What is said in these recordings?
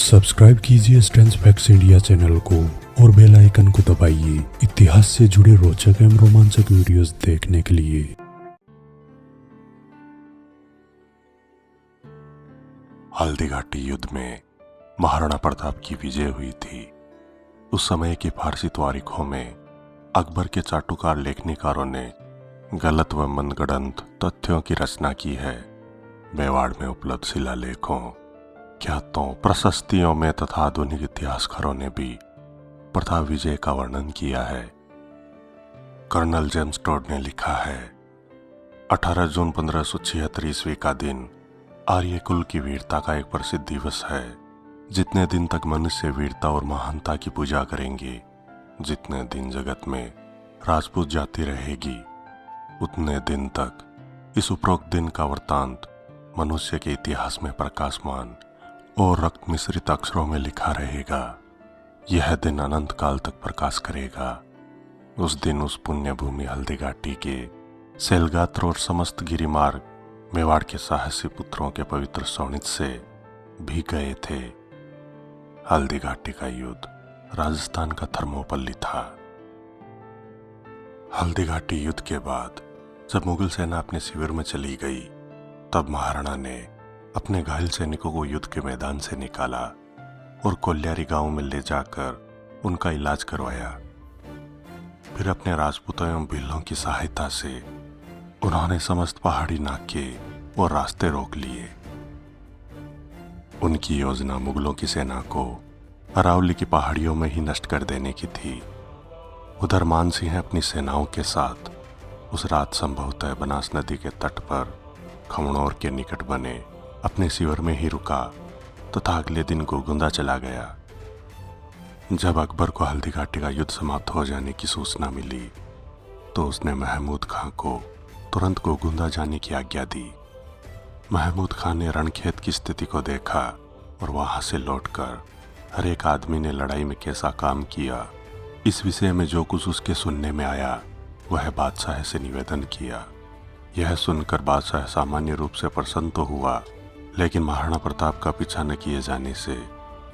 Subscribe कीजिए strength facts India channel को और बेल आइकन को दबाइए इतिहास से जुड़े रोचक एवं रोमांचक वीडियोस देखने के लिए। हल्दी घाटी युद्ध में महाराणा प्रताप की विजय हुई थी। उस समय के फारसी तारीखों में अकबर के चाटुकार लेखनीकारों ने गलत व मनगढ़ंत तथ्यों की रचना की है। मेवाड़ में उपलब्ध शिलालेखों, ख्यातों, प्रशस्तियों में तथा आधुनिक इतिहासकारों ने भी प्रताप विजय का वर्णन किया है। कर्नल जेम्स टोड ने लिखा है, 18 जून 1576 ईस्वी का दिन आर्य कुल की वीरता का एक प्रसिद्ध दिवस है। जितने दिन तक मनुष्य वीरता और महानता की पूजा करेंगे, जितने दिन जगत में राजपूत जाति रहेगी, उतने दिन तक इस उपरोक्त दिन का वृत्तांत मनुष्य के इतिहास में प्रकाशमान और रक्त मिश्रित अक्षरों में लिखा रहेगा। यह दिन अनंत काल तक प्रकाश करेगा। उस दिन उस पुण्य भूमि हल्दी घाटी के शैलगात्र और समस्त गिरिमार्ग मेवाड़ के साहसी पुत्रों के पवित्र शोणित से भी गए थे। हल्दी घाटी का युद्ध राजस्थान का थर्मोपल्ली था। हल्दी घाटी युद्ध के बाद जब मुगल सेना अपने शिविर में चली गई, तब महाराणा ने अपने घायल सैनिकों को युद्ध के मैदान से निकाला और कोल्यारी गांव में ले जाकर उनका इलाज करवाया। फिर अपने राजपूतों एवं भीलों की सहायता से उन्होंने समस्त पहाड़ी नाके और रास्ते रोक लिए। उनकी योजना मुगलों की सेना को अरावली की पहाड़ियों में ही नष्ट कर देने की थी। उधर मानसिंह अपनी सेनाओं के साथ उस रात संभवतः बनास नदी के तट पर खमणोर के निकट बने अपने शिविर में ही रुका तथा अगले दिन गोगुंदा चला गया। जब अकबर को हल्दी घाटी का युद्ध समाप्त हो जाने की सूचना मिली, तो उसने महमूद खां को तुरंत गोगुंदा जाने की आज्ञा दी। महमूद खां ने रणखेत की स्थिति को देखा और वहां से लौटकर हर एक आदमी ने लड़ाई में कैसा काम किया, इस विषय में जो कुछ उसके सुनने में आया, वह बादशाह से निवेदन किया। यह सुनकर बादशाह सामान्य रूप से प्रसन्न तो हुआ, लेकिन महाराणा प्रताप का पीछा न किए जाने से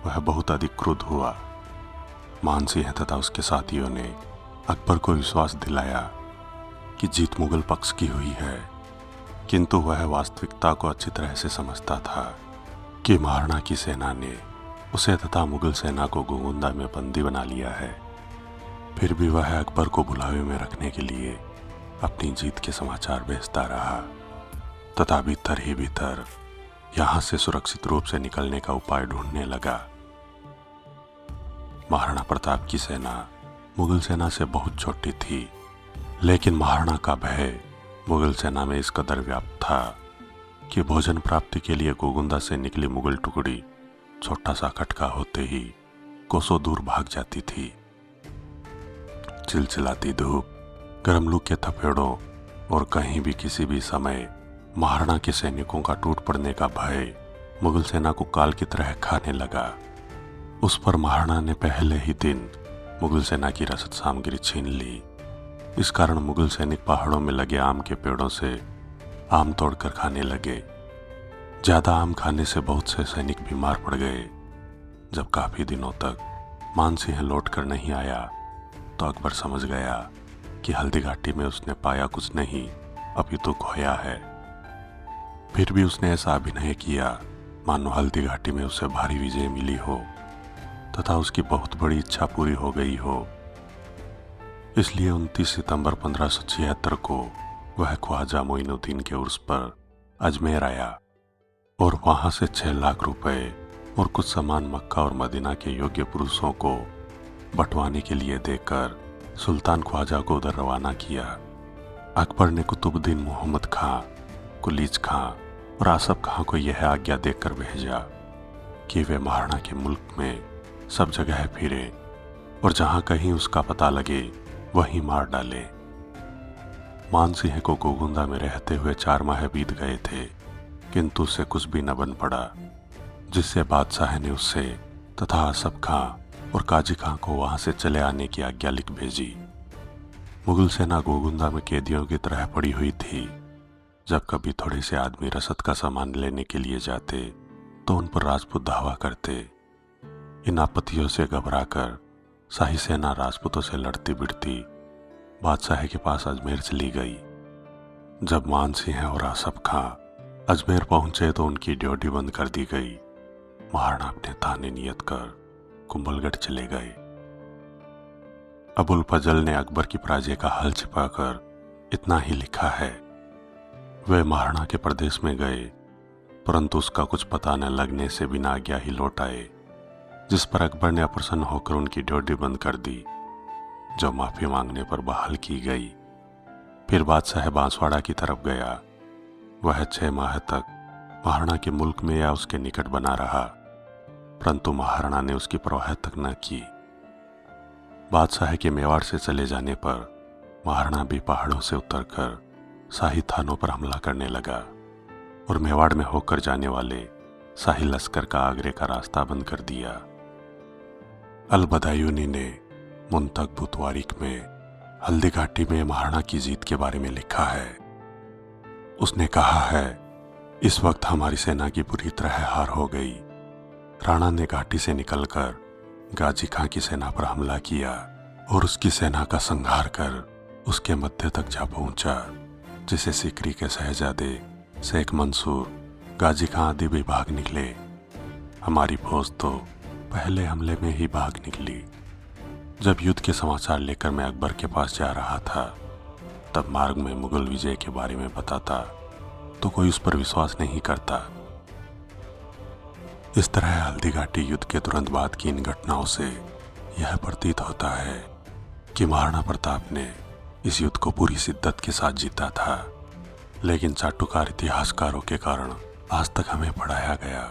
वह बहुत अधिक क्रुद्ध हुआ। मानसिंह तथा उसके साथियों ने अकबर को विश्वास दिलाया कि जीत मुगल पक्ष की हुई है, किंतु वह वास्तविकता को अच्छी तरह से समझता था कि महाराणा की सेना ने उसे तथा मुगल सेना को गोगुंदा में बंदी बना लिया है। फिर भी वह अकबर को बुलावे में रखने के लिए अपनी जीत के समाचार भेजता रहा तथा भीतर ही भीतर यहां से सुरक्षित रूप से निकलने का उपाय ढूंढने लगा। महाराणा प्रताप की सेना मुगल सेना से बहुत छोटी थी, लेकिन महाराणा का भय मुगल सेना में इस कदर व्याप्त था कि भोजन प्राप्ति के लिए गोगुंदा से निकली मुगल टुकड़ी छोटा सा खटका होते ही कोसों दूर भाग जाती थी। चिलचिलाती धूप, गर्म लू के थपेड़ों और कहीं भी किसी भी समय महाराणा के सैनिकों का टूट पड़ने का भय मुगल सेना को काल की तरह खाने लगा। उस पर महाराणा ने पहले ही दिन मुगल सेना की रसद सामग्री छीन ली। इस कारण मुगल सैनिक पहाड़ों में लगे आम के पेड़ों से आम तोड़कर खाने लगे। ज्यादा आम खाने से बहुत से सैनिक बीमार पड़ गए। जब काफी दिनों तक मानसिंह लौट कर नहीं आया, तो अकबर समझ गया कि हल्दी घाटी में उसने पाया कुछ नहीं, अभी तो खोया है। फिर भी उसने ऐसा अभिनय किया मानो हल्दी घाटी में उसे भारी विजय मिली हो तथा उसकी बहुत बड़ी इच्छा पूरी हो गई हो। इसलिए 29 सितंबर 1576 को वह ख्वाजा मोइनुद्दीन के उर्स पर अजमेर आया और वहां से 6 लाख रुपए और कुछ सामान मक्का और मदीना के योग्य पुरुषों को बंटवाने के लिए देकर सुल्तान ख्वाजा को उधर रवाना किया। अकबर ने कुतुबुद्दीन मोहम्मद खां, कुलीज खां और आसफ खां को यह आज्ञा देकर भेजा कि वे महाराणा के मुल्क में सब जगह फिरे और जहां कहीं उसका पता लगे वहीं मार डाले। मानसिंह को गोगुंदा में रहते हुए 4 माह बीत गए थे, किंतु उससे कुछ भी न बन पड़ा, जिससे बादशाह ने उससे तथा आसफ खां और काजी खां को वहां से चले आने की आज्ञा लिख भेजी। मुगल सेना गोगुंदा में कैदियों की तरह पड़ी हुई थी। जब कभी थोड़े से आदमी रसद का सामान लेने के लिए जाते, तो उन पर राजपूत धावा करते इन आपत्तियों से घबराकर शाही सेना राजपूतों से लड़ती भिड़ती बादशाह के पास अजमेर चली गई। जब मानसिंह और आसफ खां अजमेर पहुंचे तो उनकी ड्यूटी बंद कर दी गई। महाराणा अपने ताने नियत कर कुंभलगढ़ चले गए। अबुल फजल ने अकबर की पराजय का हल छिपाकर इतना ही लिखा है, वे महाराणा के प्रदेश में गए परंतु उसका कुछ पता न लगने से बिना आज्ञा ही लौट आए, जिस पर अकबर ने अप्रसन्न होकर उनकी ड्यूटी बंद कर दी, जो माफी मांगने पर बहाल की गई। फिर बादशाह बांसवाड़ा की तरफ गया। वह 6 माह तक महाराणा के मुल्क में या उसके निकट बना रहा, परंतु महाराणा ने उसकी परवाह तक न की। बादशाह के मेवाड़ से चले जाने पर महाराणा भी पहाड़ों से उतरकर शाही थानों पर हमला करने लगा और मेवाड़ में होकर जाने वाले शाही लश्कर का आगरे का रास्ता बंद कर दिया। अल-बदायूनी ने मुंतक बुतवारिक में हल्दी घाटी में महाराणा की जीत के बारे में लिखा है। उसने कहा है, इस वक्त हमारी सेना की बुरी तरह हार हो गई। राणा ने घाटी से निकलकर गाजी खां की सेना पर हमला किया और उसकी सेना का संहार कर उसके मध्य तक जा पहुंचा, जिसे सिकरी के शहजादे शेख मंसूर, गाजी खां आदि भी भाग निकले। हमारी फौज तो पहले हमले में ही भाग निकली। जब युद्ध के समाचार लेकर मैं अकबर के पास जा रहा था, तब मार्ग में मुगल विजय के बारे में बताता तो कोई उस पर विश्वास नहीं करता। इस तरह हल्दी घाटी युद्ध के तुरंत बाद की इन घटनाओं से यह प्रतीत होता है कि महाराणा प्रताप ने इस युद्ध को पूरी शिद्दत के साथ जीता था, लेकिन चाटुकार इतिहासकारों के कारण आज तक हमें पढ़ाया गया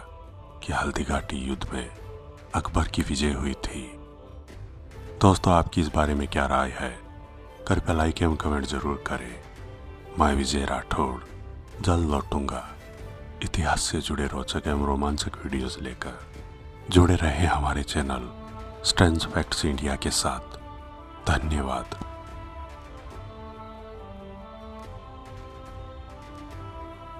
कि हल्दी घाटी युद्ध में अकबर की विजय हुई थी। दोस्तों, आपकी इस बारे में क्या राय है? कृपया लाइक एवं कमेंट जरूर करें। मैं विजय राठौड़ जल्द लौटूंगा इतिहास से जुड़े रोचक एवं रोमांचक वीडियोस लेकर। जुड़े रहे हमारे चैनल स्ट्रेंज फैक्ट्स इंडिया के साथ। धन्यवाद।